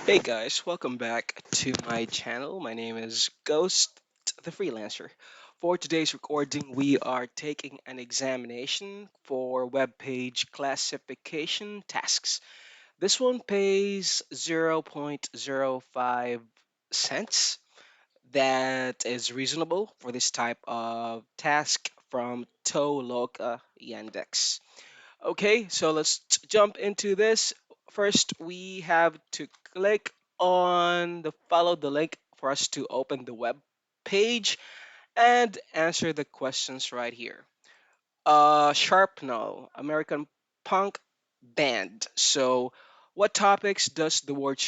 Hey guys, welcome back to my channel. My name is Ghost the Freelancer. For today's recording, we are taking an examination for web page classification tasks. This one pays 0.05 cents. That is reasonable for this type of task from TOLOKA Yandex. Okay, so let's jump into this. First, we have to click on the follow the link for us to open the web page and answer the questions right here. Sharpnel, American punk band. So, what topics does the word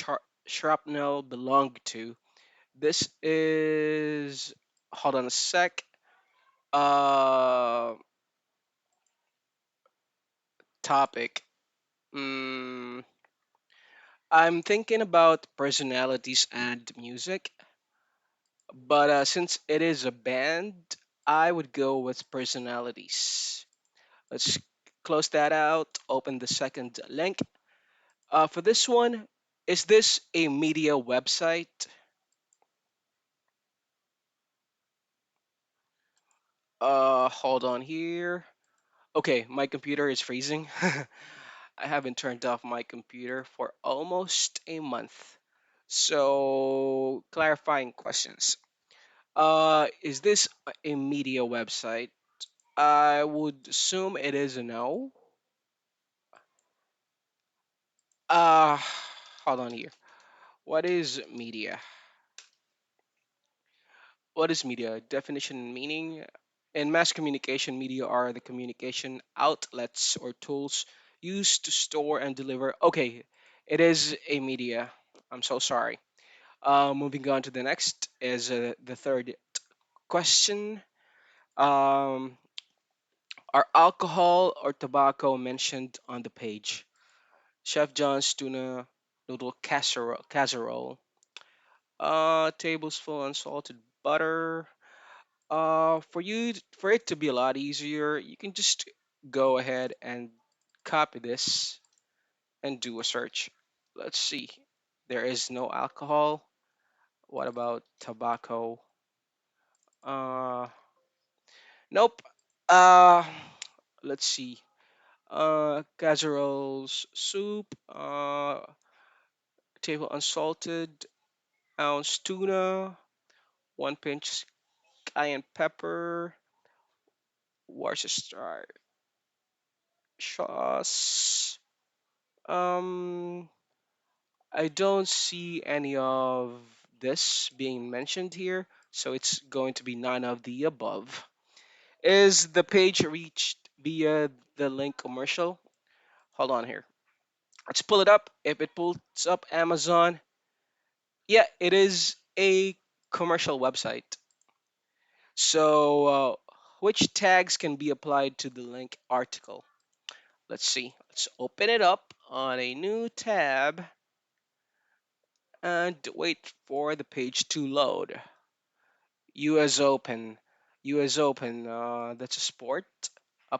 shrapnel belong to? This is, hold on a sec. Uh, Topic. Mm, I'm thinking about personalities and music, but since it is a band, I would go with personalities. Let's close that out, open the second link. For this one, is this a media website? Hold on here. Okay, my computer is freezing. I haven't turned off my computer for almost a month. So, clarifying questions. Is this a media website? I would assume it is a no. Uh, Hold on here. What is media? What is media? Definition and meaning. In mass communication, media are the communication outlets or tools used to store and deliver. Okay, it is a media. I'm so sorry. Moving on to the next is the third question. Um, are alcohol or tobacco mentioned on the page? Chef John's tuna noodle casserole. Tablespoon unsalted butter. For it to be a lot easier, you can just go ahead and copy this and do a search. Let's see. There is no alcohol. What about tobacco? Uh, nope. Uh, let's see. Casseroles, soup. Table unsalted, ounce tuna, one pinch cayenne pepper, Worcestershire sauce. Um, I don't see any of this being mentioned here, so it's going to be none of the above. Is the page reached via the link commercial? Hold on here. Let's pull it up. If it pulls up Amazon, yeah, it is a commercial website. So, which tags can be applied to the link article? Let's see. Let's open it up on a new tab and wait for the page to load. US Open. US Open. That's a sport.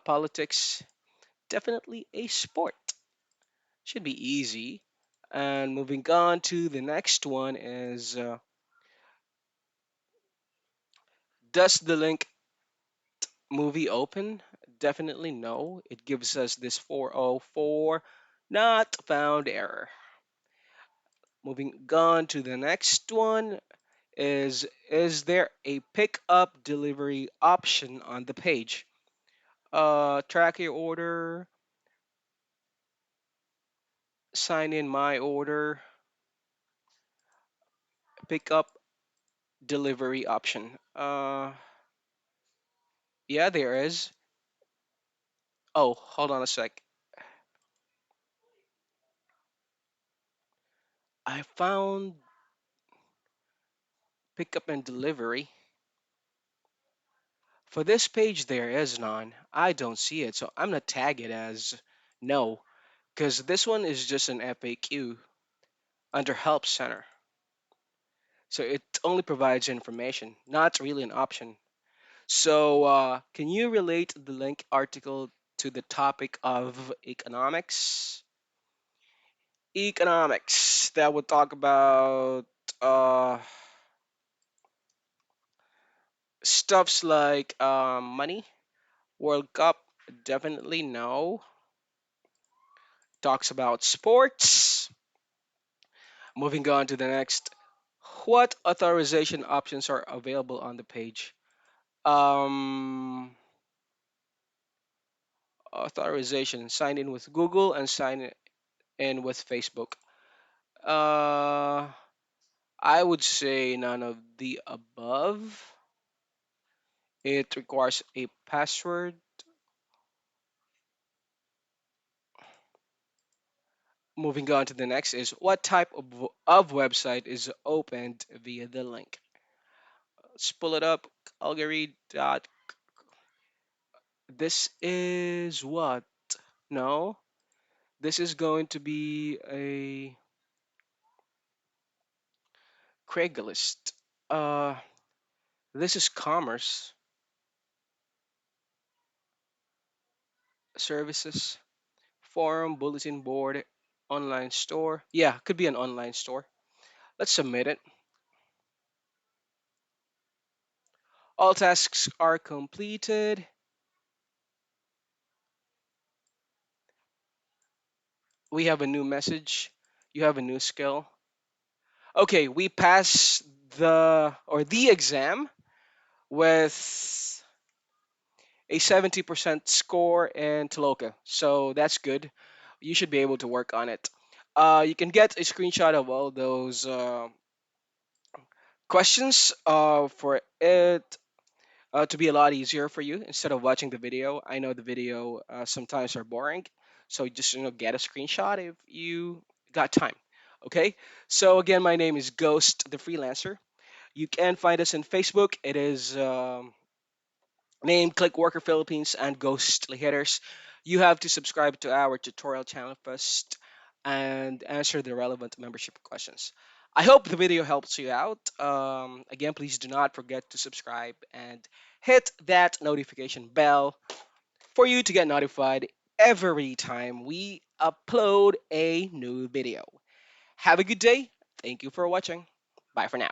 Politics. Definitely a sport. Should be easy. And moving on to the next one is does the link movie open? Definitely no. It gives us this 404 not found error. Moving on to the next one is there a pickup delivery option on the page? Track your order, sign in my order, pickup delivery option. Yeah, there is. Oh, hold on a sec. I found pickup and delivery. For this page, there is none. I don't see it, so I'm gonna tag it as no, because this one is just an FAQ under Help Center. So it only provides information, not really an option. So can you relate the link article to the topic of economics? Economics. websites that would talk about uh, stuffs like money, World Cup, definitely no. Talks about sports. Moving on to the next. What authorization options are available on the page? Um, Authorization. Sign in with Google and sign in with Facebook. Uh, I would say none of the above. It requires a password. Moving on to the next is what type of website is opened via the link? Let's pull it up. Calgary. This is what? No, this is going to be a Craigslist. Uh, this is commerce services, forum, bulletin board, online store. Yeah, could be an online store. Let's submit it. All tasks are completed. We have a new message. You have a new skill. Okay, we passed the exam with a 70% score in TOLOKA. So that's good. You should be able to work on it. You can get a screenshot of all those questions for it to be a lot easier for you instead of watching the video. I know the video sometimes are boring, so just get a screenshot if you got time. Okay. So again, my name is Ghost the Freelancer. You can find us on Facebook. It is name Click Worker Philippines and Ghostly Hitters. You have to subscribe to our tutorial channel first and answer the relevant membership questions. I hope the video helps you out. Again, please do not forget to subscribe and hit that notification bell for you to get notified every time we upload a new video. Have a good day. Thank you for watching. Bye for now.